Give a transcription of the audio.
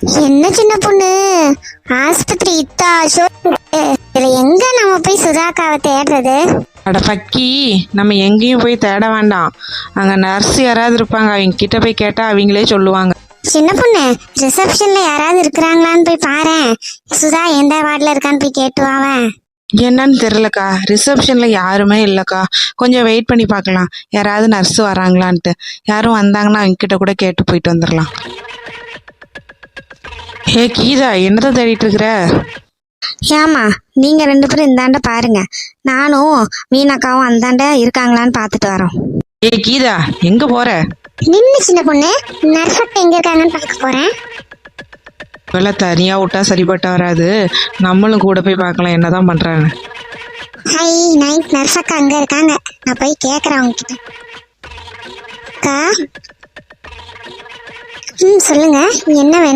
என்ன சின்ன பொண்ணு, ஆஸ்பத்திரி இத்தா இதுல எங்க நம்ம போய் சுதாக்காவை தேடுறது? அட பக்கி, நம்ம எங்கேயும் போய் தேட வேண்டாம். அங்கே நர்ஸ் யாராவது இருப்பாங்க, அவங்க கிட்ட போய் கேட்டால் அவங்களே சொல்லுவாங்க. சின்ன பொண்ணு, ரிசப்ஷன்ல யாராவது இருக்கிறாங்களான்னு போய் பாரேன். சுதா எந்த வார்டில் இருக்கான்னு போய் கேட்டுவாவன். என்னன்னு தெரிலக்கா, ரிசப்ஷனில் யாருமே இல்லைக்கா. கொஞ்சம் வெயிட் பண்ணி பார்க்கலாம், யாராவது நர்ஸ் வராங்களான்ட்டு. யாரும் வந்தாங்கன்னா அவங்க கிட்ட கூட கேட்டு போயிட்டு வந்துடலாம். ஏ கீதா, என்னதான் தேடிட்டு இருக்கிற? ஏமா நீங்க 2 பேரும் இந்தாண்ட பாருங்க, நானும் மீனாக்காவும் அந்தாண்ட இருக்காங்களான்னு பார்த்துட்டு வரோம். ஏ கீதா, எங்க போற? நின்று சின்ன பொண்ணு, நர்ஸத்தை எங்க இருக்காங்கன்னு பார்க்க போறேன். இவெல்லாம் தனியா விட்டா சரிப்பட்டு வராது, நம்மளும் கூட போய் பார்க்கலாம் என்னதான் பண்றாங்க. ஹை நைட், நர்ஸக்கா அங்க இருக்காங்க. நான் போய் கேக்குறேன் அவங்க கிட்ட. அக்கா, சொல்லுங்க, என்ன வேணும்?